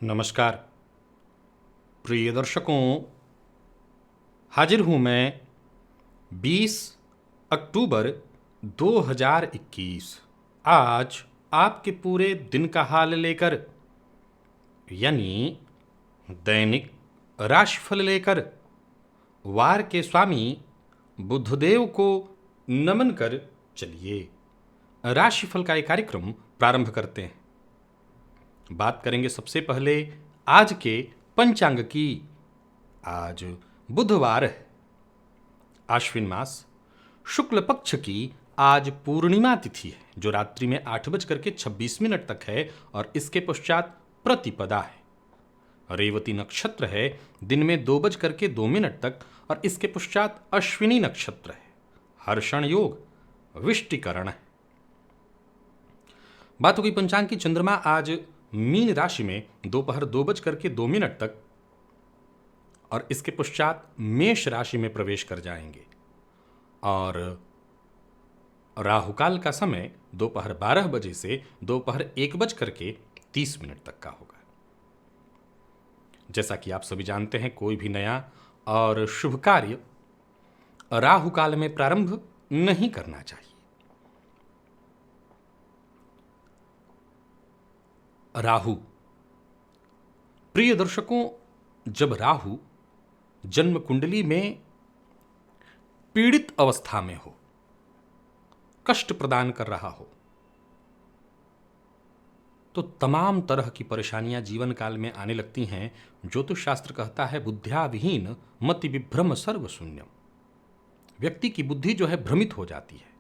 नमस्कार प्रिय दर्शकों, हाजिर हूँ मैं 20 अक्टूबर 2021 आज आपके पूरे दिन का हाल लेकर, यानी दैनिक राशिफल लेकर वार के स्वामी बुद्धदेव को नमन कर चलिए राशिफल का एक कार्यक्रम प्रारंभ करते हैं। बात करेंगे सबसे पहले आज के पंचांग की। आज बुधवार है, आश्विन मास शुक्ल पक्ष की आज पूर्णिमा तिथि है जो रात्रि में 8:26 तक है और इसके पश्चात प्रतिपदा है। रेवती नक्षत्र है दिन में 2:02 तक और इसके पश्चात अश्विनी नक्षत्र है। हर्षण योग विष्टिकरण है। बात होगी पंचांग की। चंद्रमा आज मीन राशि में दोपहर 2:02 तक और इसके पश्चात मेष राशि में प्रवेश कर जाएंगे और राहुकाल का समय दोपहर 12 बजे से दोपहर 1:30 तक का होगा। जैसा कि आप सभी जानते हैं, कोई भी नया और शुभ कार्य राहुकाल में प्रारंभ नहीं करना चाहिए। राहु, प्रिय दर्शकों, जब राहु जन्म कुंडली में पीड़ित अवस्था में हो, कष्ट प्रदान कर रहा हो, तो तमाम तरह की परेशानियां जीवन काल में आने लगती हैं। ज्योतिष शास्त्र कहता है बुद्ध्या विहीन मति विभ्रम सर्व शून्यम। व्यक्ति की बुद्धि जो है भ्रमित हो जाती है,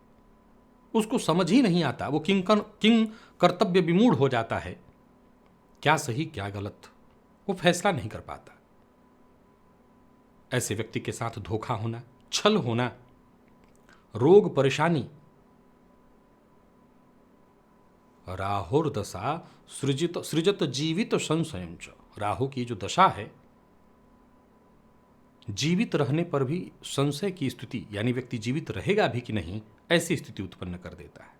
उसको समझ ही नहीं आता, वो किंग कर्तव्य विमूढ़ हो जाता है, क्या सही क्या गलत वो फैसला नहीं कर पाता। ऐसे व्यक्ति के साथ धोखा होना, छल होना, रोग परेशानी, राहुर्दशा सृजत जीवित संशयं च। राहु की जो दशा है, जीवित रहने पर भी संशय की स्थिति, यानी व्यक्ति जीवित रहेगा भी कि नहीं, ऐसी स्थिति उत्पन्न कर देता है।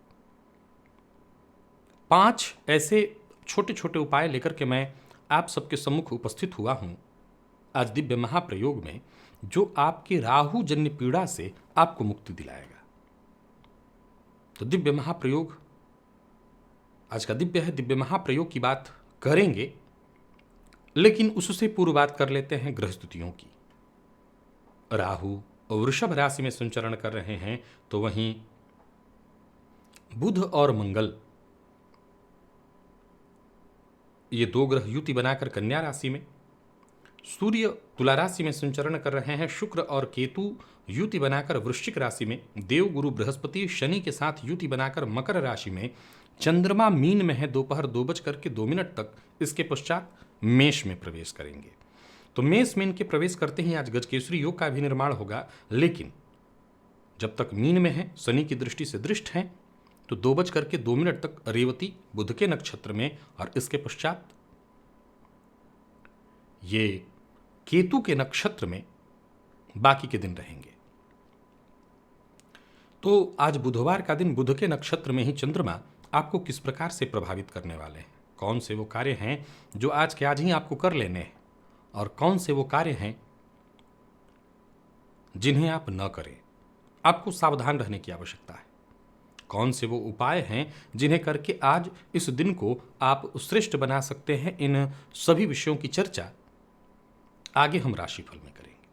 5 ऐसे छोटे छोटे उपाय लेकर के मैं आप सबके सम्मुख उपस्थित हुआ हूं आज दिव्य महाप्रयोग में, जो आपके राहु जन्य पीड़ा से आपको मुक्ति दिलाएगा। तो दिव्य महाप्रयोग आज का दिव्य है। दिव्य महाप्रयोग की बात करेंगे, लेकिन उससे पूर्व बात कर लेते हैं ग्रह स्थितियों की। राहु वृषभ राशि में संचरण कर रहे हैं, तो वहीं बुध और मंगल, ये 2 ग्रह युति बनाकर कन्या राशि में, सूर्य तुला राशि में संचरण कर रहे हैं। शुक्र और केतु युति बनाकर वृश्चिक राशि में, देव गुरु बृहस्पति शनि के साथ युति बनाकर मकर राशि में, चंद्रमा मीन में है दोपहर 2:02 तक, इसके पश्चात मेष में प्रवेश करेंगे। तो मेष में इनके प्रवेश करते ही आज गजकेसरी योग का भी निर्माण होगा, लेकिन जब तक मीन में है, शनि की दृष्टि से दृष्ट हैं, तो 2:02 तक रेवती बुध के नक्षत्र में और इसके पश्चात ये केतु के नक्षत्र में बाकी के दिन रहेंगे। तो आज बुधवार का दिन बुध के नक्षत्र में ही चंद्रमा आपको किस प्रकार से प्रभावित करने वाले हैं, कौन से वो कार्य हैं जो आज के आज ही आपको कर लेने हैं और कौन से वो कार्य हैं जिन्हें आप न करें, आपको सावधान रहने की आवश्यकता है। कौन से वो उपाय हैं जिन्हें करके आज इस दिन को आप श्रेष्ठ बना सकते हैं, इन सभी विषयों की चर्चा आगे हम राशिफल में करेंगे।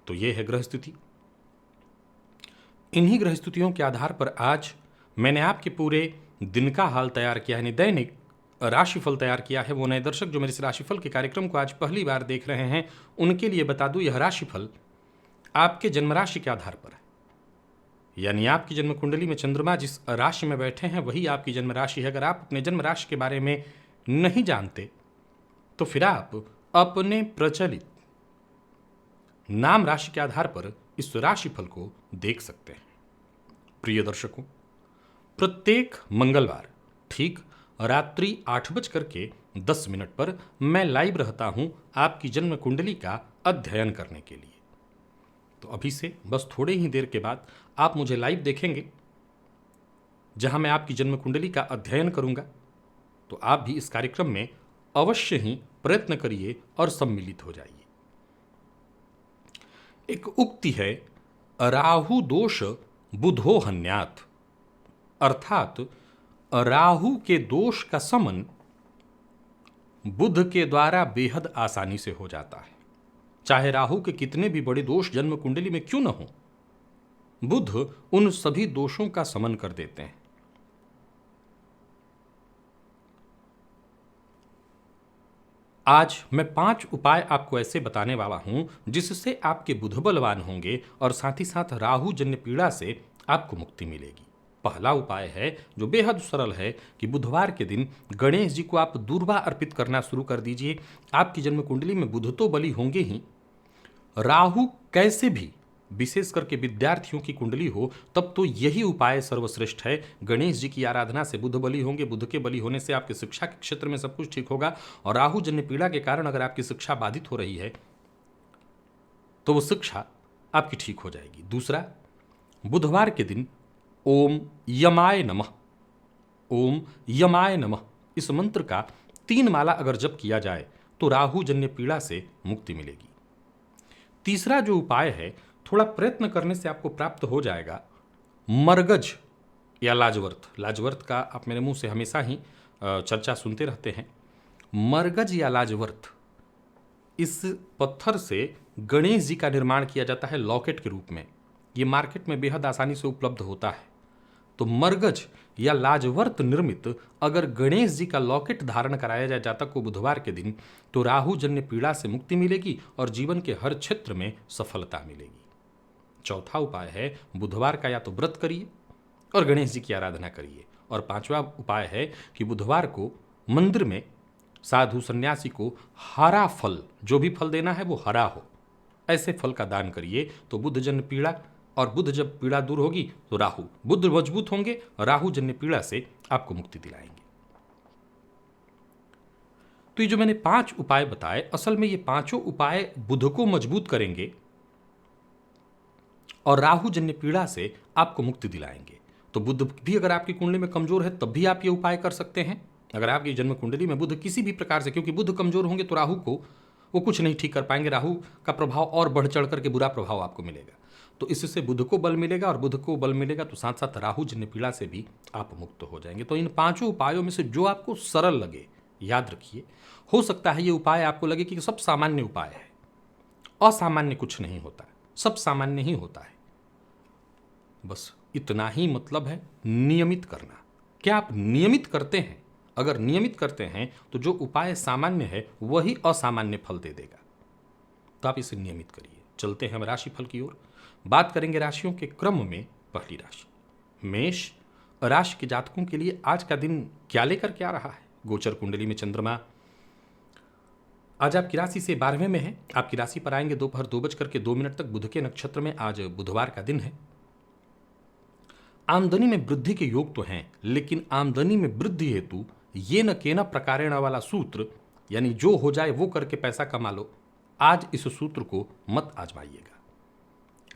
तो ये है ग्रह स्थिति। इन्हीं ग्रह स्थितियों के आधार पर आज मैंने आपके पूरे दिन का हाल तैयार किया, यानी दैनिक राशिफल तैयार किया है। वो नए दर्शक जो मेरे इस राशिफल के कार्यक्रम को आज पहली बार देख रहे हैं, उनके लिए बता दूं, यह राशिफल आपके जन्म राशि के आधार पर है, यानी आपकी जन्म कुंडली में चंद्रमा जिस राशि में बैठे हैं वही आपकी जन्म राशि है। अगर आप अपने जन्म राशि के बारे में नहीं जानते तो फिर आप अपने प्रचलित नाम राशि के आधार पर इस राशिफल को देख सकते हैं। प्रिय दर्शकों, प्रत्येक मंगलवार ठीक रात्रि 8:10 पर मैं लाइव रहता हूं आपकी जन्म कुंडली का अध्ययन करने के लिए। तो अभी से बस थोड़े ही देर के बाद आप मुझे लाइव देखेंगे, जहां मैं आपकी जन्म कुंडली का अध्ययन करूंगा। तो आप भी इस कार्यक्रम में अवश्य ही प्रयत्न करिए और सम्मिलित हो जाइए। एक उक्ति है, राहु दोष बुधो हन्यात्, अर्थात राहु के दोष का समन बुध के द्वारा बेहद आसानी से हो जाता है। चाहे राहु के कितने भी बड़े दोष जन्म कुंडली में क्यों न हो, बुध उन सभी दोषों का समन कर देते हैं। आज मैं 5 उपाय आपको ऐसे बताने वाला हूं जिससे आपके बुध बलवान होंगे और साथ ही साथ राहु जन्य पीड़ा से आपको मुक्ति मिलेगी। पहला उपाय है जो बेहद सरल है कि बुधवार के दिन गणेश जी को आप दूर्वा अर्पित करना शुरू कर दीजिए। आपकी जन्म कुंडली में बुध तो बली होंगे ही, राहु कैसे भी, विशेष करके विद्यार्थियों की कुंडली हो तब तो यही उपाय सर्वश्रेष्ठ है। गणेश जी की आराधना से बुध बली होंगे, बुध के बली होने से आपकी शिक्षा के क्षेत्र में सब कुछ ठीक होगा। और राहु जन्य पीड़ा के कारण अगर आपकी शिक्षा बाधित हो रही है तो वो शिक्षा आपकी ठीक हो जाएगी। दूसरा, बुधवार के दिन ओम यमाय नमः, ओम यमाय नमः इस मंत्र का 3 माला अगर जप किया जाए तो राहु जन्य पीड़ा से मुक्ति मिलेगी। तीसरा जो उपाय है, थोड़ा प्रयत्न करने से आपको प्राप्त हो जाएगा, मरगज या लाजवर्त। लाजवर्त का आप मेरे मुंह से हमेशा ही चर्चा सुनते रहते हैं। मरगज या लाजवर्त, इस पत्थर से गणेश जी का निर्माण किया जाता है लॉकेट के रूप में। ये मार्केट में बेहद आसानी से उपलब्ध होता है। तो मरगज या लाजवर्त निर्मित अगर गणेश जी का लॉकेट धारण कराया जाए जातक को बुधवार के दिन, तो राहु जन्य पीड़ा से मुक्ति मिलेगी और जीवन के हर क्षेत्र में सफलता मिलेगी। चौथा उपाय है, बुधवार का या तो व्रत करिए और गणेश जी की आराधना करिए। और पांचवा उपाय है कि बुधवार को मंदिर में साधु सन्यासी को हरा फल, जो भी फल देना है वो हरा हो, ऐसे फल का दान करिए। तो बुध जन्य पीड़ा, और बुध जब पीड़ा दूर होगी तो राहु, बुध मजबूत होंगे, राहु जन्य पीड़ा से आपको मुक्ति दिलाएंगे। तो ये जो मैंने 5 उपाय बताए, असल में ये पांचों उपाय बुध को मजबूत करेंगे और राहु जन्य पीड़ा से आपको मुक्ति दिलाएंगे। तो बुध भी अगर आपकी कुंडली में कमजोर है तब भी आप ये उपाय कर सकते हैं। अगर आपकी जन्म कुंडली में बुध किसी भी प्रकार से, क्योंकि बुध कमजोर होंगे तो राहु को वो कुछ नहीं ठीक कर पाएंगे, राहु का प्रभाव और बढ़ चढ़ करके बुरा प्रभाव आपको मिलेगा। तो इससे बुध को बल मिलेगा, और बुध को बल मिलेगा तो साथ साथ राहु जन्य पीड़ा से भी आप मुक्त हो जाएंगे। तो इन 5 उपायों में से जो आपको सरल लगे, याद रखिए, हो सकता है ये उपाय आपको लगे कि सब सामान्य उपाय है। असामान्य कुछ नहीं होता, सब सामान्य ही होता है। बस इतना ही मतलब है नियमित करना। क्या आप नियमित करते हैं? अगर नियमित करते हैं तो जो उपाय सामान्य है वही असामान्य फल दे देगा। तो आप इसे नियमित करिए। चलते हैं हम राशिफल की ओर। बात करेंगे राशियों के क्रम में। पहली राशि मेष राशि के जातकों के लिए आज का दिन क्या लेकर के आ रहा है? गोचर कुंडली में चंद्रमा आज आपकी राशि से 12वें में है। आपकी राशि पर आएंगे दोपहर 2:02 तक बुध के नक्षत्र में। आज बुधवार का दिन है। आमदनी में वृद्धि के योग तो हैं, लेकिन आमदनी में वृद्धि हेतु ये न केना प्रकारेण वाला सूत्र, यानी जो हो जाए वो करके पैसा कमा लो, आज इस सूत्र को मत आजमाइएगा।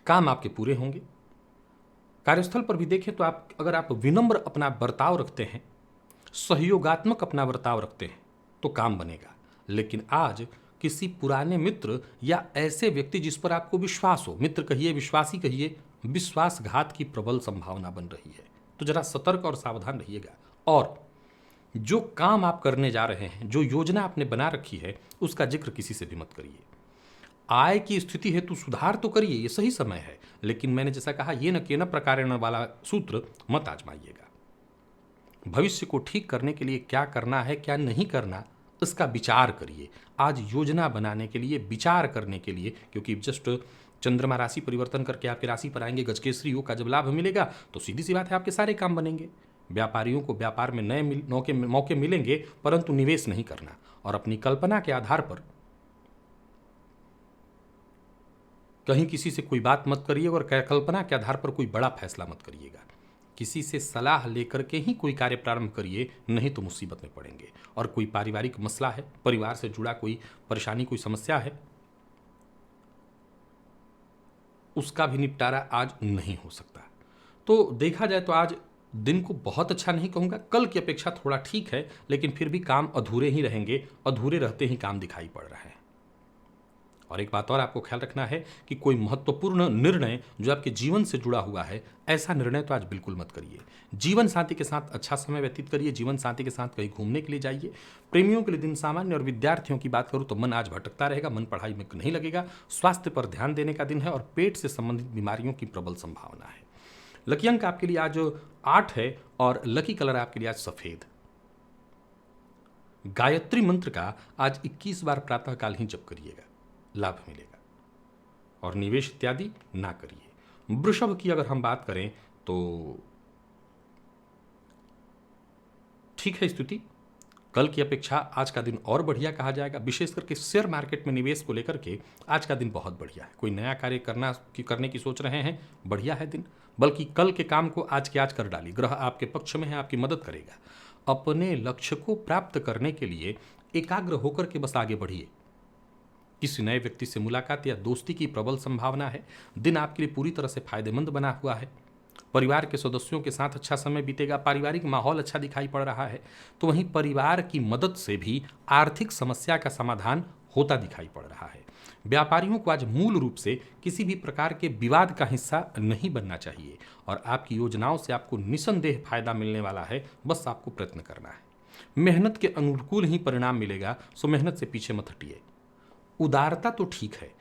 काम आपके पूरे होंगे। कार्यस्थल पर भी देखें तो अगर आप विनम्र अपना बर्ताव रखते हैं, सहयोगात्मक अपना बर्ताव रखते हैं तो काम बनेगा। लेकिन आज किसी पुराने मित्र या ऐसे व्यक्ति जिस पर आपको विश्वास हो, मित्र कहिए, विश्वासी कहिए, विश्वासघात की प्रबल संभावना बन रही है। तो जरा सतर्क और सावधान रहिएगा। और जो काम आप करने जा रहे हैं, जो योजना आपने बना रखी है, उसका जिक्र किसी से भी मत करिए। आय की स्थिति हेतु सुधार तो करिए, ये सही समय है, लेकिन मैंने जैसा कहा, ये न केन प्रकारेण वाला सूत्र मत आजमाइएगा। भविष्य को ठीक करने के लिए क्या करना है, क्या नहीं करना, इसका विचार करिए। आज योजना बनाने के लिए, विचार करने के लिए, क्योंकि जस्ट चंद्रमा राशि परिवर्तन करके आपकी राशि पर आएंगे, गजकेसरी योग का जब लाभ मिलेगा तो सीधी सी बात है आपके सारे काम बनेंगे। व्यापारियों को व्यापार में नए मौके मिलेंगे, परंतु निवेश नहीं करना और अपनी कल्पना के आधार पर कहीं किसी से कोई बात मत करिए और कल्पना के आधार पर कोई बड़ा फैसला मत करिएगा। किसी से सलाह लेकर के ही कोई कार्य प्रारंभ करिए, नहीं तो मुसीबत में पड़ेंगे। और कोई पारिवारिक मसला है, परिवार से जुड़ा कोई परेशानी, कोई समस्या है, उसका भी निपटारा आज नहीं हो सकता। तो देखा जाए तो आज दिन को बहुत अच्छा नहीं कहूँगा, कल की अपेक्षा थोड़ा ठीक है, लेकिन फिर भी काम अधूरे ही रहेंगे, अधूरे रहते ही काम दिखाई पड़ रहे हैं। और एक बात और आपको ख्याल रखना है कि कोई महत्वपूर्ण निर्णय जो आपके जीवन से जुड़ा हुआ है, ऐसा निर्णय तो आज बिल्कुल मत करिए। जीवन साथी के साथ अच्छा समय व्यतीत करिए, जीवन साथी के साथ कहीं घूमने के लिए जाइए। प्रेमियों के लिए दिन सामान्य, और विद्यार्थियों की बात करूं तो मन आज भटकता रहेगा, मन पढ़ाई में नहीं लगेगा। स्वास्थ्य पर ध्यान देने का दिन है और पेट से संबंधित बीमारियों की प्रबल संभावना है। लकी अंक आपके लिए आज 8 है और लकी कलर आपके लिए आज सफेद। गायत्री मंत्र का आज 21 बार प्रातःकाल ही जप करिएगा, लाभ मिलेगा। और निवेश इत्यादि ना करिए। वृषभ की अगर हम बात करें तो ठीक है स्थिति, कल की अपेक्षा आज का दिन और बढ़िया कहा जाएगा। विशेष करके शेयर मार्केट में निवेश को लेकर के आज का दिन बहुत बढ़िया है। कोई नया कार्य करने की सोच रहे हैं, बढ़िया है दिन, बल्कि कल के काम को आज के आज कर डालिए। ग्रह आपके पक्ष में है, आपकी मदद करेगा। अपने लक्ष्य को प्राप्त करने के लिए एकाग्र होकर के बस आगे बढ़िए। किसी नए व्यक्ति से मुलाकात या दोस्ती की प्रबल संभावना है। दिन आपके लिए पूरी तरह से फायदेमंद बना हुआ है। परिवार के सदस्यों के साथ अच्छा समय बीतेगा। पारिवारिक माहौल अच्छा दिखाई पड़ रहा है। तो वहीं परिवार की मदद से भी आर्थिक समस्या का समाधान होता दिखाई पड़ रहा है। व्यापारियों को आज मूल रूप से किसी भी प्रकार के विवाद का हिस्सा नहीं बनना चाहिए और आपकी योजनाओं से आपको निसंदेह फायदा मिलने वाला है। बस आपको प्रयत्न करना है। मेहनत के अनुकूल ही परिणाम मिलेगा, सो मेहनत से पीछे मत हटिए। उदारता तो ठीक है,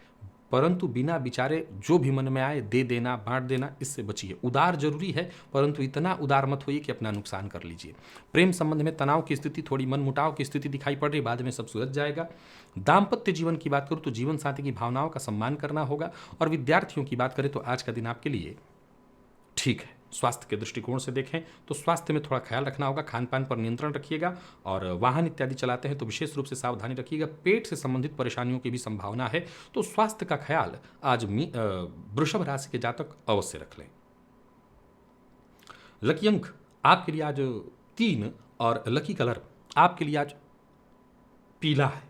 परंतु बिना विचारे जो भी मन में आए दे देना, बांट देना, इससे बचिए। उदार जरूरी है, परंतु इतना उदार मत होइए कि अपना नुकसान कर लीजिए। प्रेम संबंध में तनाव की स्थिति, थोड़ी मनमुटाव की स्थिति दिखाई पड़ रही, बाद में सब सुलझ जाएगा। दाम्पत्य जीवन की बात करूँ तो जीवन साथी की भावनाओं का सम्मान करना होगा। और विद्यार्थियों की बात करें तो आज का दिन आपके लिए ठीक है। स्वास्थ्य के दृष्टिकोण से देखें तो स्वास्थ्य में थोड़ा ख्याल रखना होगा, खान पान पर नियंत्रण रखिएगा और वाहन इत्यादि चलाते हैं तो विशेष रूप से सावधानी रखिएगा। पेट से संबंधित परेशानियों की भी संभावना है, तो स्वास्थ्य का ख्याल आज वृषभ राशि के जातक अवश्य रख लें। लकी अंक आपके लिए आज 3 और लकी कलर आपके लिए आज पीला है।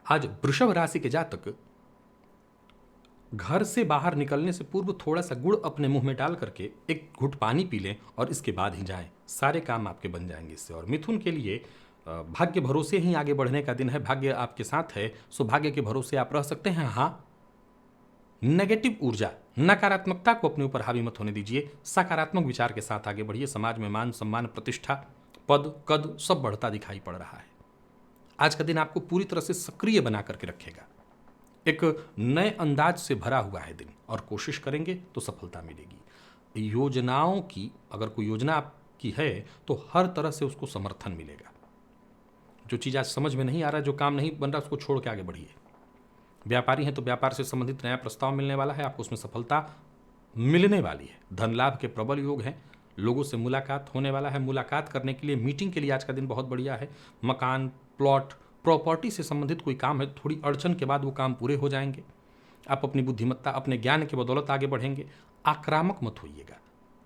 आज वृषभ राशि के जातक घर से बाहर निकलने से पूर्व थोड़ा सा गुड़ अपने मुंह में डाल करके एक घुट पानी पी लें और इसके बाद ही जाएं। सारे काम आपके बन जाएंगे इससे। और मिथुन के लिए भाग्य भरोसे ही आगे बढ़ने का दिन है। भाग्य आपके साथ है, सो भाग्य के भरोसे आप रह सकते हैं। हाँ, नेगेटिव ऊर्जा, नकारात्मकता को अपने ऊपर हावी मत होने दीजिए। सकारात्मक विचार के साथ आगे बढ़िए। समाज में मान सम्मान, प्रतिष्ठा, पद कद सब बढ़ता दिखाई पड़ रहा है। आज का दिन आपको पूरी तरह से सक्रिय बना करके रखेगा। एक नए अंदाज से भरा हुआ है दिन और कोशिश करेंगे तो सफलता मिलेगी। योजनाओं की अगर कोई योजना आपकी है तो हर तरह से उसको समर्थन मिलेगा। जो चीज़ आज समझ में नहीं आ रहा है, जो काम नहीं बन रहा, उसको छोड़ के आगे बढ़िए। व्यापारी हैं तो व्यापार से संबंधित नया प्रस्ताव मिलने वाला है, आपको उसमें सफलता मिलने वाली है। धन लाभ के प्रबल योग हैं। लोगों से मुलाकात होने वाला है। मुलाकात करने के लिए, मीटिंग के लिए आज का दिन बहुत बढ़िया है। मकान, प्लॉट, प्रॉपर्टी से संबंधित कोई काम है, थोड़ी अड़चन के बाद वो काम पूरे हो जाएंगे। आप अपनी बुद्धिमत्ता, अपने ज्ञान की बदौलत आगे बढ़ेंगे। आक्रामक मत होइएगा।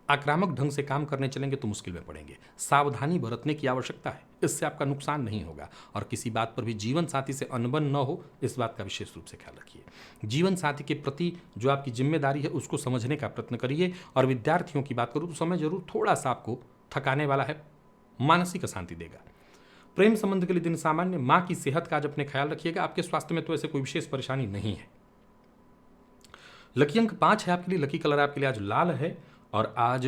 आक्रामक ढंग से काम करने चलेंगे तो मुश्किल में पड़ेंगे। सावधानी बरतने की आवश्यकता है, इससे आपका नुकसान नहीं होगा। और किसी बात पर भी जीवन साथी से अनबन न हो, इस बात का विशेष रूप से ख्याल रखिए। जीवन साथी के प्रति जो आपकी जिम्मेदारी है उसको समझने का प्रयत्न करिए। और विद्यार्थियों की बात करूँ तो समय जरूर थोड़ा सा आपको थकाने वाला है, मानसिक अशांति देगा। प्रेम संबंध के लिए दिन सामान्य। मां की सेहत का आज अपने ख्याल रखिएगा। आपके स्वास्थ्य में तो ऐसे कोई विशेष परेशानी नहीं है। लकी अंक 5 है आपके लिए। लकी कलर आपके लिए आज लाल है और आज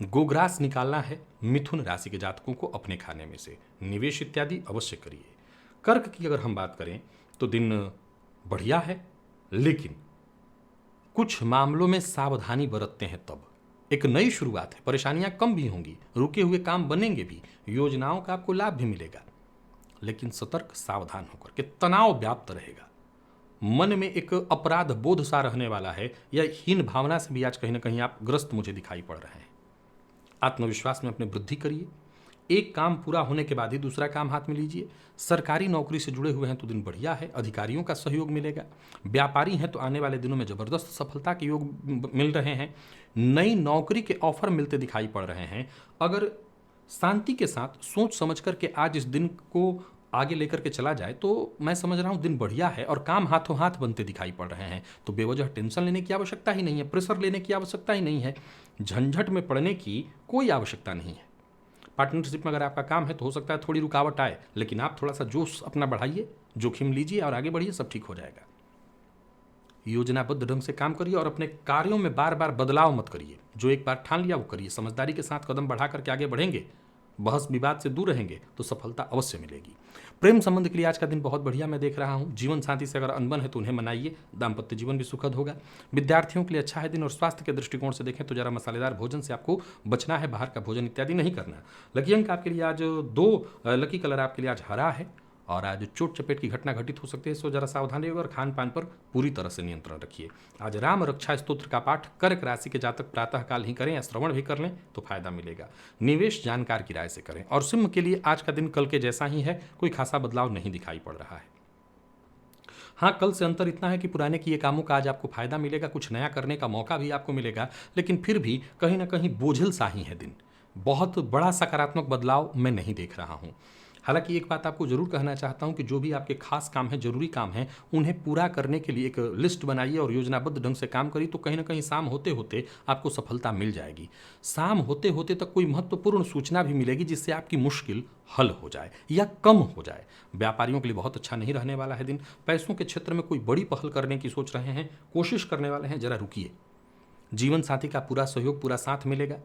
गोग्रास निकालना है मिथुन राशि के जातकों को अपने खाने में से। निवेश इत्यादि अवश्य करिए। कर्क की अगर हम बात करें तो दिन बढ़िया है, लेकिन कुछ मामलों में सावधानी बरतते हैं तब। एक नई शुरुआत है, परेशानियां कम भी होंगी, रुके हुए काम बनेंगे भी, योजनाओं का आपको लाभ भी मिलेगा, लेकिन सतर्क सावधान होकर के। तनाव व्याप्त रहेगा, मन में एक अपराध बोध सा रहने वाला है, या हीन भावना से भी आज कहीं ना कहीं आप ग्रस्त मुझे दिखाई पड़ रहे हैं। आत्मविश्वास में अपने वृद्धि करिए। एक काम पूरा होने के बाद ही दूसरा काम हाथ में लीजिए। सरकारी नौकरी से जुड़े हुए हैं तो दिन बढ़िया है, अधिकारियों का सहयोग मिलेगा। व्यापारी हैं तो आने वाले दिनों में जबरदस्त सफलता के योग मिल रहे हैं। नई नौकरी के ऑफर मिलते दिखाई पड़ रहे हैं। अगर शांति के साथ सोच समझ कर के आज इस दिन को आगे लेकर के चला जाए तो मैं समझ रहा हूँ दिन बढ़िया है और काम हाथों हाथ बनते दिखाई पड़ रहे हैं। तो बेवजह टेंशन लेने की आवश्यकता ही नहीं है, प्रेशर लेने की आवश्यकता ही नहीं है, झंझट में पड़ने की कोई आवश्यकता नहीं है। पार्टनरशिप में अगर आपका काम है तो हो सकता है थोड़ी रुकावट आए, लेकिन आप थोड़ा सा जोश अपना बढ़ाइए, जोखिम लीजिए और आगे बढ़िए, सब ठीक हो जाएगा। योजनाबद्ध ढंग से काम करिए और अपने कार्यों में बार बार बदलाव मत करिए। जो एक बार ठान लिया वो करिए। समझदारी के साथ कदम बढ़ा करके आगे बढ़ेंगे, बहस विवाद से दूर रहेंगे तो सफलता अवश्य मिलेगी। प्रेम संबंध के लिए आज का दिन बहुत बढ़िया मैं देख रहा हूँ। जीवन साथी से अगर अनबन है तो उन्हें मनाइए, दाम्पत्य जीवन भी सुखद होगा। विद्यार्थियों के लिए अच्छा है दिन और स्वास्थ्य के दृष्टिकोण से देखें तो जरा मसालेदार भोजन से आपको बचना है, बाहर का भोजन इत्यादि नहीं करना। लकी अंक आपके लिए आज 2, लकी कलर आपके लिए आज हरा है और आज चोट चपेट की घटना घटित हो सकती है, सो जरा सावधान रहिएगा और खान पान पर पूरी तरह से नियंत्रण रखिए। आज राम रक्षा स्तोत्र का पाठ कर्क राशि के जातक प्रातःकाल ही करें या श्रवण भी कर लें तो फायदा मिलेगा। निवेश जानकार की राय से करें। और सिंह के लिए आज का दिन कल के जैसा ही है, कोई खासा बदलाव नहीं दिखाई पड़ रहा है। हाँ, कल से अंतर इतना है कि पुराने किए कामों का आज आपको फायदा मिलेगा, कुछ नया करने का मौका भी आपको मिलेगा, लेकिन फिर भी कहीं ना कहीं बोझिल सा ही है दिन। बहुत बड़ा सकारात्मक बदलाव मैं नहीं देख रहा हूँ। हालांकि एक बात आपको जरूर कहना चाहता हूं कि जो भी आपके खास काम हैं, जरूरी काम हैं, उन्हें पूरा करने के लिए एक लिस्ट बनाइए और योजनाबद्ध ढंग से काम करिए तो कहीं ना कहीं शाम होते होते आपको सफलता मिल जाएगी। शाम होते होते तक कोई महत्वपूर्ण सूचना भी मिलेगी जिससे आपकी मुश्किल हल हो जाए या कम हो जाए। व्यापारियों के लिए बहुत अच्छा नहीं रहने वाला है दिन। पैसों के क्षेत्र में कोई बड़ी पहल करने की सोच रहे हैं, कोशिश करने वाले हैं, जरा रुकिए। जीवन साथी का पूरा सहयोग, पूरा साथ मिलेगा।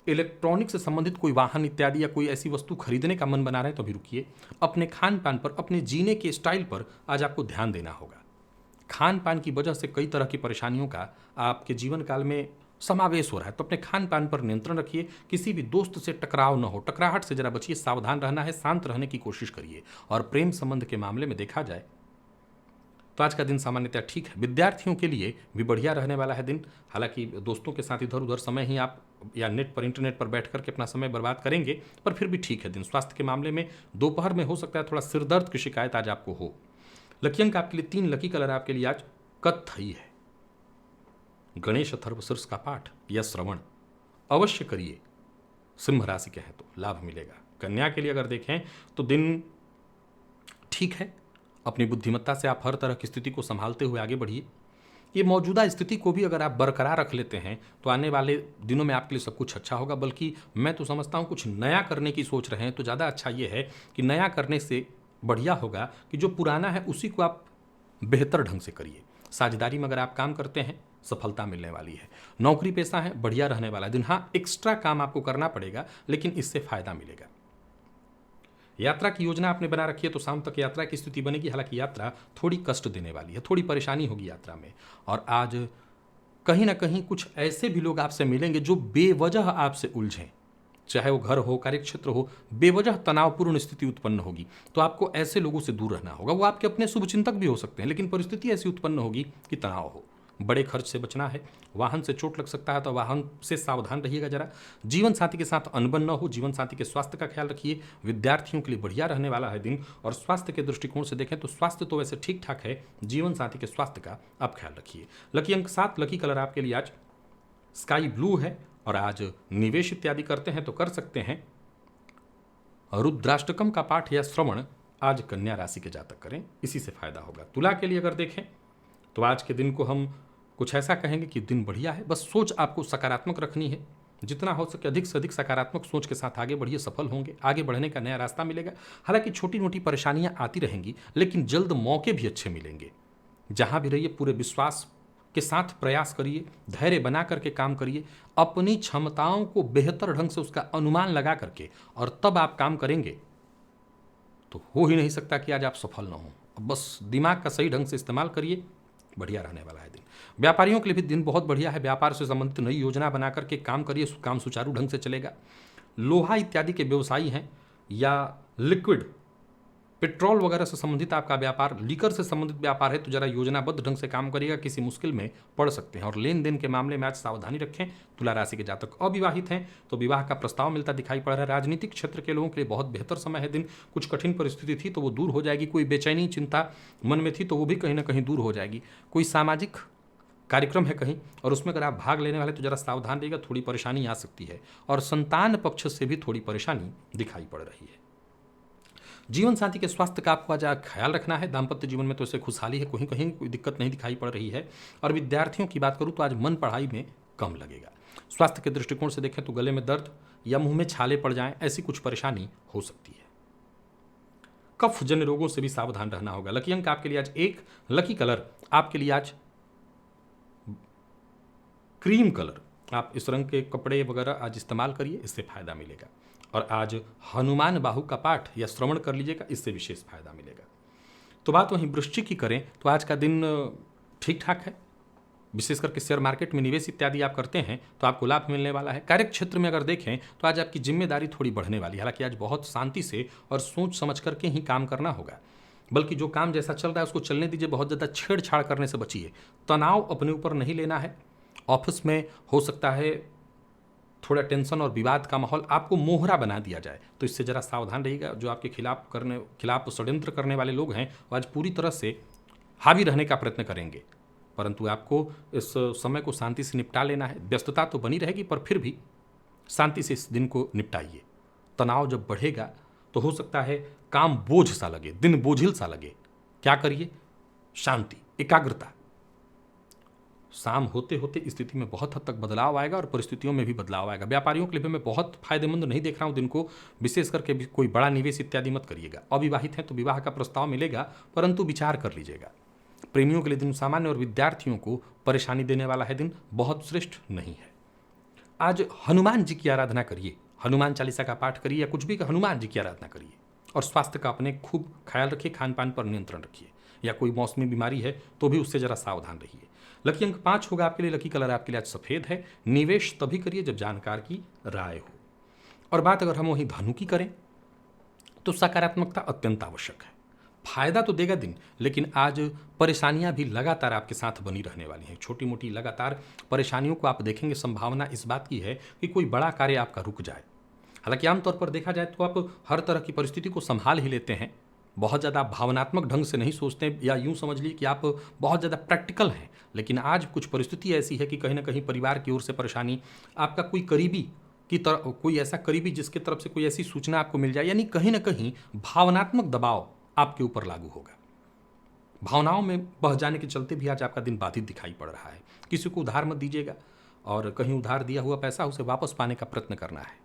इलेक्ट्रॉनिक से संबंधित कोई वाहन इत्यादि या कोई ऐसी वस्तु खरीदने का मन बना रहे हैं तो भी रुकिए। अपने खान पान पर, अपने जीने के स्टाइल पर आज आपको ध्यान देना होगा। खान पान की वजह से कई तरह की परेशानियों का आपके जीवन काल में समावेश हो रहा है, तो अपने खान पान पर नियंत्रण रखिए। किसी भी दोस्त से टकराव न हो, टकराहट से जरा बचिए, सावधान रहना है, शांत रहने की कोशिश करिए। और प्रेम संबंध के मामले में देखा जाए तो आज का दिन सामान्यतः ठीक है। विद्यार्थियों के लिए भी बढ़िया रहने वाला है दिन। हालांकि दोस्तों के साथ इधर उधर समय ही आप या नेट पर, इंटरनेट पर बैठ करके अपना समय बर्बाद करेंगे, पर फिर भी ठीक है दिन। स्वास्थ्य के मामले में दोपहर में हो सकता है थोड़ा सिरदर्द की शिकायत आज आपको हो। लकी अंक आपके लिए 3, लकी कलर आपके लिए आज कत्थई है। गणेश अथर्व शीर्ष का पाठ या श्रवण अवश्य करिए। सिंह राशि के हैं तो लाभ मिलेगा। कन्या के लिए अगर देखें तो दिन ठीक है। अपनी बुद्धिमत्ता से आप हर तरह की स्थिति को संभालते हुए आगे बढ़िए। ये मौजूदा स्थिति को भी अगर आप बरकरार रख लेते हैं तो आने वाले दिनों में आपके लिए सब कुछ अच्छा होगा। बल्कि मैं तो समझता हूँ कुछ नया करने की सोच रहे हैं तो ज़्यादा अच्छा ये है कि नया करने से बढ़िया होगा कि जो पुराना है उसी को आप बेहतर ढंग से करिए। साझेदारी में अगर आप काम करते हैं सफलता मिलने वाली है। नौकरी पेशा है, बढ़िया रहने वाला दिन। हाँ, एक्स्ट्रा काम आपको करना पड़ेगा लेकिन इससे फायदा मिलेगा। यात्रा की योजना आपने बना रखी है तो शाम तक यात्रा की स्थिति बनेगी। हालांकि यात्रा थोड़ी कष्ट देने वाली है, थोड़ी परेशानी होगी यात्रा में। और आज कहीं ना कहीं कुछ ऐसे भी लोग आपसे मिलेंगे जो बेवजह आपसे उलझें, चाहे वो घर हो, कार्यक्षेत्र हो, बेवजह तनावपूर्ण स्थिति उत्पन्न होगी। तो आपको ऐसे लोगों से दूर रहना होगा। वो आपके अपने शुभचिंतक भी हो सकते हैं, लेकिन परिस्थिति ऐसी उत्पन्न होगी कि तनाव हो। बड़े खर्च से बचना है। वाहन से चोट लग सकता है तो वाहन से सावधान रहिएगा जरा। जीवन साथी के साथ अनबन न हो। जीवन साथी के स्वास्थ्य का ख्याल रखिए। विद्यार्थियों के लिए बढ़िया रहने वाला है दिन। और स्वास्थ्य के दृष्टिकोण से देखें तो स्वास्थ्य तो वैसे ठीक ठाक है, जीवन साथी के स्वास्थ्य का आप ख्याल रखिए। लकी अंक 7, लकी कलर आपके लिए आज स्काई ब्लू है। और आज निवेश इत्यादि करते हैं तो कर सकते हैं। रुद्राष्टकम का पाठ या श्रवण आज कन्या राशि के जातक करें, इसी से फायदा होगा। तुला के लिए अगर देखें तो आज के दिन को हम कुछ ऐसा कहेंगे कि दिन बढ़िया है। बस सोच आपको सकारात्मक रखनी है। जितना हो सके अधिक से अधिक सकारात्मक सोच के साथ आगे बढ़िए, सफल होंगे। आगे बढ़ने का नया रास्ता मिलेगा। हालांकि छोटी मोटी परेशानियां आती रहेंगी लेकिन जल्द मौके भी अच्छे मिलेंगे। जहां भी रहिए पूरे विश्वास के साथ प्रयास करिए, धैर्य बना करके काम करिए। अपनी क्षमताओं को बेहतर ढंग से उसका अनुमान लगा करके और तब आप काम करेंगे तो हो ही नहीं सकता कि आज आप सफल ना हो। अब बस दिमाग का सही ढंग से इस्तेमाल करिए, बढ़िया रहने वाला है दिन। व्यापारियों के लिए भी दिन बहुत बढ़िया है। व्यापार से संबंधित नई योजना बना करके काम करिए, काम सुचारू ढंग से चलेगा। लोहा इत्यादि के व्यवसायी हैं या लिक्विड पेट्रोल वगैरह से संबंधित आपका व्यापार, लीकर से संबंधित व्यापार है तो जरा योजनाबद्ध ढंग से काम करिएगा, किसी मुश्किल में पड़ सकते हैं। और लेन देन के मामले में आज सावधानी रखें। तुला राशि के जातक अविवाहित हैं तो विवाह का प्रस्ताव मिलता दिखाई पड़ रहा है। राजनीतिक क्षेत्र के लोगों के लिए बहुत बेहतर समय है दिन। कुछ कठिन परिस्थिति थी तो वो दूर हो जाएगी। कोई बेचैनी चिंता मन में थी तो वो भी कहीं ना कहीं दूर हो जाएगी। कोई सामाजिक कार्यक्रम है कहीं और उसमें अगर आप भाग लेने वाले तो जरा सावधान रहिएगा, थोड़ी परेशानी आ सकती है। और संतान पक्ष से भी थोड़ी परेशानी दिखाई पड़ रही है। जीवन साथी के स्वास्थ्य का आपको आज ख्याल रखना है। दाम्पत्य जीवन में तो इसे खुशहाली है, कहीं कहीं कोई दिक्कत नहीं दिखाई पड़ रही है। और विद्यार्थियों की बात करूँ तो आज मन पढ़ाई में कम लगेगा। स्वास्थ्य के दृष्टिकोण से देखें तो गले में दर्द या मुंह में छाले पड़ जाएं, ऐसी कुछ परेशानी हो सकती है। कफ जन्य रोगों से भी सावधान रहना होगा। लकी अंक आपके लिए आज 1, लकी कलर आपके लिए आज क्रीम कलर। आप इस रंग के कपड़े वगैरह आज इस्तेमाल करिए, इससे फायदा मिलेगा। और आज हनुमान बाहु का पाठ या श्रवण कर लीजिएगा, इससे विशेष फायदा मिलेगा। तो बात वहीं वृश्चिक की करें तो आज का दिन ठीक ठाक है। विशेष करके शेयर मार्केट में निवेश इत्यादि आप करते हैं तो आपको लाभ मिलने वाला है। कार्य क्षेत्र में अगर देखें तो आज आपकी जिम्मेदारी थोड़ी बढ़ने वाली है। हालांकि आज बहुत शांति से और सोच समझ करके ही काम करना होगा, बल्कि जो काम जैसा चल रहा है उसको चलने दीजिए। बहुत ज़्यादा छेड़छाड़ करने से बचिए। तनाव अपने ऊपर नहीं लेना है। ऑफिस में हो सकता है थोड़ा टेंशन और विवाद का माहौल आपको मोहरा बना दिया जाए, तो इससे ज़रा सावधान रहिएगा। जो आपके खिलाफ षड्यंत्र करने वाले लोग हैं वो आज पूरी तरह से हावी रहने का प्रयत्न करेंगे, परंतु आपको इस समय को शांति से निपटा लेना है। व्यस्तता तो बनी रहेगी, पर फिर भी शांति से इस दिन को निपटाइए। तनाव जब बढ़ेगा तो हो सकता है काम बोझ सा लगे, दिन बोझिल सा लगे। क्या करिए? शांति, एकाग्रता। शाम होते होते स्थिति में बहुत हद तक बदलाव आएगा और परिस्थितियों में भी बदलाव आएगा। व्यापारियों के लिए मैं बहुत फायदेमंद नहीं देख रहा हूं दिन को। विशेष करके भी कोई बड़ा निवेश इत्यादि मत करिएगा। अविवाहित हैं तो विवाह का प्रस्ताव मिलेगा, परंतु विचार कर लीजिएगा। प्रेमियों के लिए दिन सामान्य और विद्यार्थियों को परेशानी देने वाला है दिन बहुत श्रेष्ठ नहीं है। आज हनुमान जी की आराधना करिए, हनुमान चालीसा का पाठ करिए या कुछ भी हनुमान जी की आराधना करिए। और स्वास्थ्य का अपने खूब ख्याल रखिए, खान पान पर नियंत्रण रखिए। या कोई मौसमी बीमारी है तो भी उससे जरा सावधान रहिए। लकी अंक 5 होगा आपके लिए। लकी कलर आपके लिए आज सफेद है। निवेश तभी करिए जब जानकार की राय हो। और बात अगर हम वहीं धनु की करें तो सकारात्मकता अत्यंत आवश्यक है। फायदा तो देगा दिन, लेकिन आज परेशानियां भी लगातार आपके साथ बनी रहने वाली हैं। छोटी मोटी लगातार परेशानियों को आप देखेंगे। संभावना इस बात की है कि कोई बड़ा कार्य आपका रुक जाए। हालांकि आमतौर पर देखा जाए तो आप हर तरह की परिस्थिति को संभाल ही लेते हैं। बहुत ज़्यादा भावनात्मक ढंग से नहीं सोचते, या यूं समझ लीजिए कि आप बहुत ज़्यादा प्रैक्टिकल हैं। लेकिन आज कुछ परिस्थिति ऐसी है कि कहीं ना कहीं परिवार की ओर से परेशानी, आपका कोई करीबी की तरफ, कोई ऐसा करीबी जिसकी तरफ से कोई ऐसी सूचना आपको मिल जाए, यानी कहीं ना कहीं भावनात्मक दबाव आपके ऊपर लागू होगा। भावनाओं में बह जाने के चलते भी आज आपका दिन बाधित दिखाई पड़ रहा है। किसी को उधार मत दीजिएगा, और कहीं उधार दिया हुआ पैसा उसे वापस पाने का प्रयत्न करना है।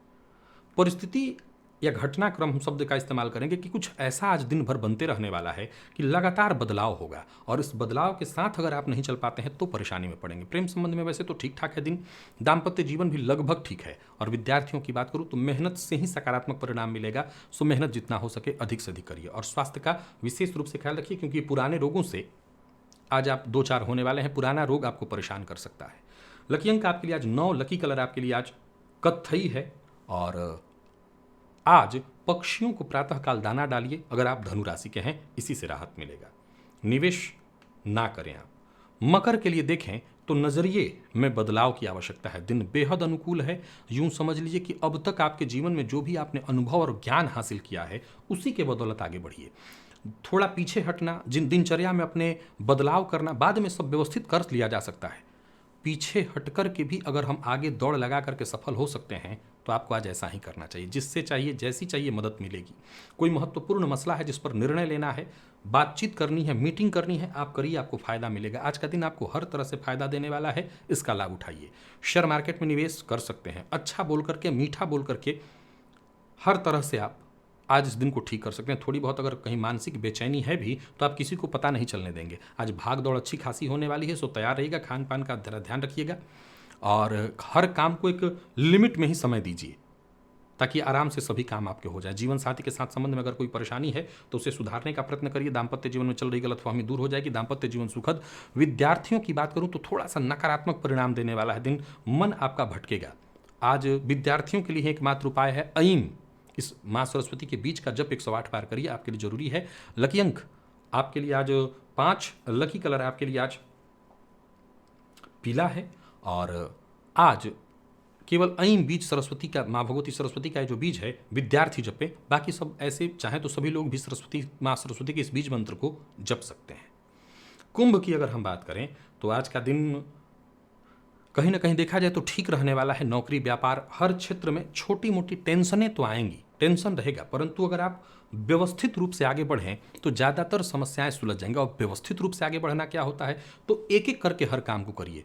परिस्थिति या घटनाक्रम हम शब्द का इस्तेमाल करेंगे कि कुछ ऐसा आज दिन भर बनते रहने वाला है कि लगातार बदलाव होगा, और इस बदलाव के साथ अगर आप नहीं चल पाते हैं तो परेशानी में पड़ेंगे। प्रेम संबंध में वैसे तो ठीक ठाक है दिन। दाम्पत्य जीवन भी लगभग ठीक है। और विद्यार्थियों की बात करूं तो मेहनत से ही सकारात्मक परिणाम मिलेगा, सो मेहनत जितना हो सके अधिक से अधिक करिए। और स्वास्थ्य का विशेष रूप से ख्याल रखिए, क्योंकि पुराने रोगों से आज आप 2-4 होने वाले हैं। पुराना रोग आपको परेशान कर सकता है। लकी अंक आपके लिए आज 9, लकी कलर आपके लिए आज कत्थई है। और आज पक्षियों को प्रातःकाल दाना डालिए अगर आप धनु राशि के हैं, इसी से राहत मिलेगा। निवेश ना करें आप। मकर के लिए देखें तो नजरिए में बदलाव की आवश्यकता है। दिन बेहद अनुकूल है। यूं समझ लीजिए कि अब तक आपके जीवन में जो भी आपने अनुभव और ज्ञान हासिल किया है उसी के बदौलत आगे बढ़िए। थोड़ा पीछे हटना, जिन दिनचर्या में अपने बदलाव करना, बाद में सब व्यवस्थित कर लिया जा सकता है। पीछे हटकर के भी अगर हम आगे दौड़ लगा करके सफल हो सकते हैं तो आपको आज ऐसा ही करना चाहिए। जिससे चाहिए, जैसी चाहिए मदद मिलेगी। कोई महत्वपूर्ण मसला है जिस पर निर्णय लेना है, बातचीत करनी है, मीटिंग करनी है, आप करिए, आपको फायदा मिलेगा। आज का दिन आपको हर तरह से फायदा देने वाला है, इसका लाभ उठाइए। शेयर मार्केट में निवेश कर सकते हैं। अच्छा बोल करके, मीठा बोल करके हर तरह से आप आज इस दिन को ठीक कर सकते हैं। थोड़ी बहुत अगर कहीं मानसिक बेचैनी है भी तो आप किसी को पता नहीं चलने देंगे। आज भाग दौड़ अच्छी खासी होने वाली है, सो तैयार रहिएगा। खान पान का ध्यान रखिएगा और हर काम को एक लिमिट में ही समय दीजिए, ताकि आराम से सभी काम आपके हो जाए। जीवन साथी के साथ संबंध में अगर कोई परेशानी है तो उसे सुधारने का प्रयत्न करिए। दाम्पत्य जीवन में चल रही गलतफहमी दूर हो जाएगी। दाम्पत्य जीवन सुखद। विद्यार्थियों की बात करूं तो थोड़ा सा नकारात्मक परिणाम देने वाला है दिन। मन आपका भटकेगा। आज विद्यार्थियों के लिए एकमात्र उपाय है ऐम। इस माँ सरस्वती के बीच का जप 108 बार करिए, आपके लिए जरूरी है। लकी अंक आपके लिए आज 5, लकी कलर आपके लिए आज पीला है। और आज केवल ऐम बीज सरस्वती का, माँ भगवती सरस्वती का जो बीज है विद्यार्थी जपे। बाकी सब ऐसे चाहे तो सभी लोग भी सरस्वती, माँ सरस्वती के इस बीज मंत्र को जप सकते हैं। कुंभ की अगर हम बात करें तो आज का दिन कहीं ना कहीं देखा जाए तो ठीक रहने वाला है। नौकरी व्यापार हर क्षेत्र में छोटी मोटी टेंशनें तो आएंगी, टेंशन रहेगा, परंतु अगर आप व्यवस्थित रूप से आगे बढ़ें तो ज़्यादातर समस्याएं सुलझ जाएंगी। और व्यवस्थित रूप से आगे बढ़ना क्या होता है, तो एक एक करके हर काम को करिए।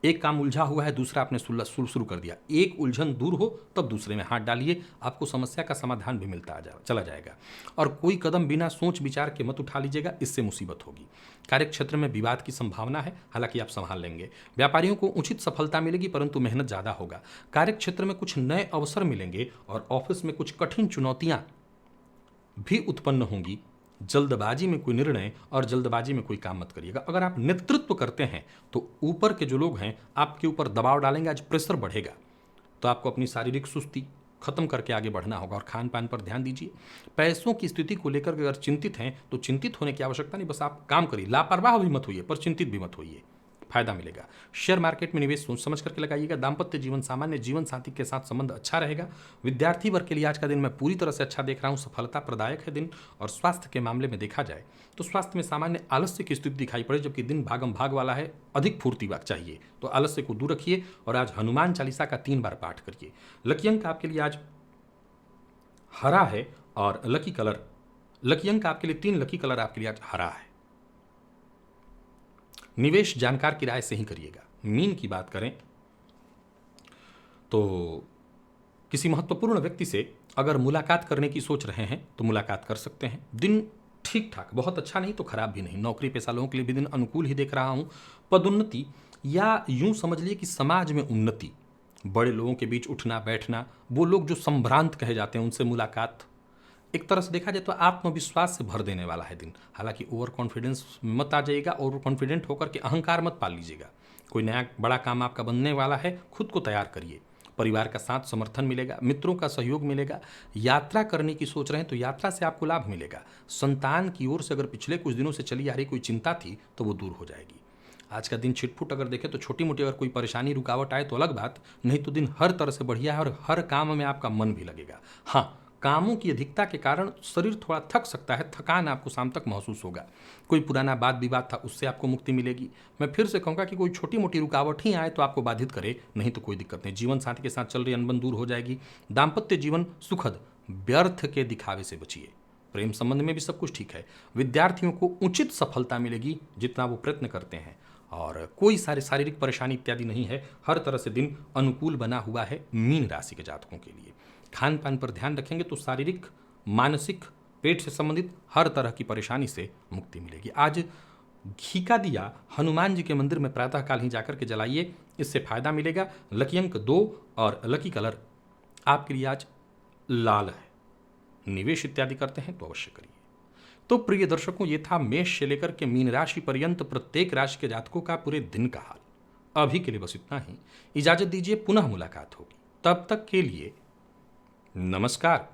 एक काम उलझा हुआ है, दूसरा आपने शुरू कर दिया, एक उलझन दूर हो तब दूसरे में हाथ डालिए, आपको समस्या का समाधान भी चला जाएगा। और कोई कदम बिना सोच विचार के मत उठा लीजिएगा, इससे मुसीबत होगी। कार्य क्षेत्र में विवाद की संभावना है, हालांकि आप संभाल लेंगे। व्यापारियों को उचित सफलता मिलेगी, परंतु मेहनत ज़्यादा होगा। कार्य क्षेत्र में कुछ नए अवसर मिलेंगे और ऑफिस में कुछ कठिन चुनौतियां भी उत्पन्न होंगी। जल्दबाजी में कोई निर्णय और जल्दबाजी में कोई काम मत करिएगा। अगर आप नेतृत्व करते हैं तो ऊपर के जो लोग हैं आपके ऊपर दबाव डालेंगे, आज प्रेशर बढ़ेगा, तो आपको अपनी शारीरिक सुस्ती खत्म करके आगे बढ़ना होगा। और खान पान पर ध्यान दीजिए। पैसों की स्थिति को लेकर अगर चिंतित हैं तो चिंतित होने की आवश्यकता नहीं, बस आप काम करिए। लापरवाह भी मत होइए, पर चिंतित भी मत होइए, फायदा मिलेगा। शेयर मार्केट में निवेश सोच समझ करके लगाइएगा। दाम्पत्य जीवन सामान्य, जीवन साथी के साथ संबंध अच्छा रहेगा। विद्यार्थी वर्ग के लिए आज का दिन मैं पूरी तरह से अच्छा देख रहा हूं, सफलता प्रदायक है दिन। और स्वास्थ्य के मामले में देखा जाए तो स्वास्थ्य में सामान्य आलस्य की स्थिति दिखाई पड़े, जबकि दिन भागम भाग वाला है, अधिक फुर्ती चाहिए, तो आलस्य को दूर रखिए। और आज हनुमान चालीसा का 3 बार पाठ करिए। लकी अंक आपके लिए आज हरा है और लकी अंक आपके लिए 3, लकी कलर आपके लिए आज हरा है। निवेश जानकार की राय से ही करिएगा। मीन की बात करें तो किसी महत्वपूर्ण व्यक्ति से अगर मुलाकात करने की सोच रहे हैं तो मुलाकात कर सकते हैं। दिन ठीक ठाक, बहुत अच्छा नहीं तो खराब भी नहीं। नौकरी पेशा लोगों के लिए भी दिन अनुकूल ही देख रहा हूं। पदोन्नति या यूं समझ लिए कि समाज में उन्नति, बड़े लोगों के बीच उठना बैठना, वो लोग जो संभ्रांत कहे जाते हैं उनसे मुलाकात, एक तरह से देखा जाए तो आत्मविश्वास से भर देने वाला है दिन। हालांकि ओवर कॉन्फिडेंस मत आ जाइएगा, ओवर कॉन्फिडेंट होकर के अहंकार मत पाल लीजिएगा। कोई नया बड़ा काम आपका बनने वाला है, खुद को तैयार करिए। परिवार का साथ समर्थन मिलेगा, मित्रों का सहयोग मिलेगा। यात्रा करने की सोच रहे हैं तो यात्रा से आपको लाभ मिलेगा। संतान की ओर से अगर पिछले कुछ दिनों से चली आ रही कोई चिंता थी तो वो दूर हो जाएगी। आज का दिन छिटफुट अगर देखें तो छोटी मोटी अगर कोई परेशानी रुकावट आए तो अलग बात, नहीं तो दिन हर तरह से बढ़िया है और हर काम में आपका मन भी लगेगा। हाँ, कामों की अधिकता के कारण शरीर थोड़ा थक सकता है, थकान आपको शाम तक महसूस होगा। कोई पुराना वाद विवाद था उससे आपको मुक्ति मिलेगी। मैं फिर से कहूँगा कि कोई छोटी मोटी रुकावट ही आए तो आपको बाधित करे, नहीं तो कोई दिक्कत नहीं। जीवन साथी के साथ चल रही अनबन दूर हो जाएगी। दाम्पत्य जीवन सुखद, व्यर्थ के दिखावे से बचिए। प्रेम संबंध में भी सब कुछ ठीक है। विद्यार्थियों को उचित सफलता मिलेगी जितना वो प्रयत्न करते हैं। और कोई शारीरिक परेशानी इत्यादि नहीं है। हर तरह से दिन अनुकूल बना हुआ है मीन राशि के जातकों के लिए। खान पान पर ध्यान रखेंगे तो शारीरिक, मानसिक, पेट से संबंधित हर तरह की परेशानी से मुक्ति मिलेगी। आज घी का दिया हनुमान जी के मंदिर में प्रातःकाल ही जाकर के जलाइए, इससे फायदा मिलेगा। लकी अंक 2 और लकी कलर आपके लिए आज लाल है। निवेश इत्यादि करते हैं तो अवश्य करिए। तो प्रिय दर्शकों, ये था मेष से लेकर के मीन राशि पर्यंत प्रत्येक राशि के जातकों का पूरे दिन का हाल। अभी के लिए बस इतना ही। इजाजत दीजिए, पुनः मुलाकात होगी। तब तक के लिए नमस्कार।